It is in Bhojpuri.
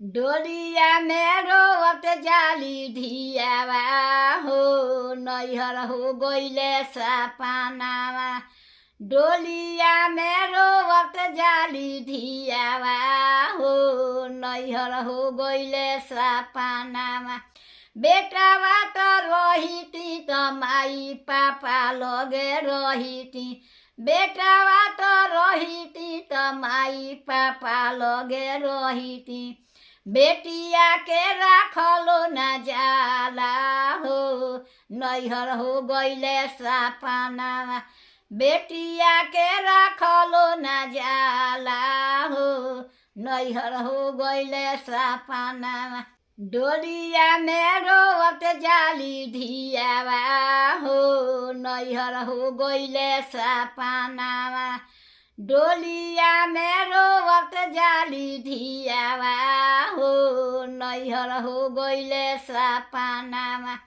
डोलिया मेरो वक्त जाली धियावा हो नैहर हो गइले सपनामा डोलिया मेरो वक्त जाली धियावा हो नैहर हो गइले सपनामा बेटाबाट रहिती त माई पापा लगे रहिती बेटाबाट रहिती त माई पापा लगे रहिती बेटिया के राखलो न जाला हो नैहर हो गइले सपनामा बेटिया के राखलो न जाला हो नैहर हो गइले सपनामा डोलिया मेरो वक्त जाली धियावा हो नैहर हो गइले सपनामा डोलिया मेरो वक्त जाली धियावा हो नैहर हो गइले सपनामा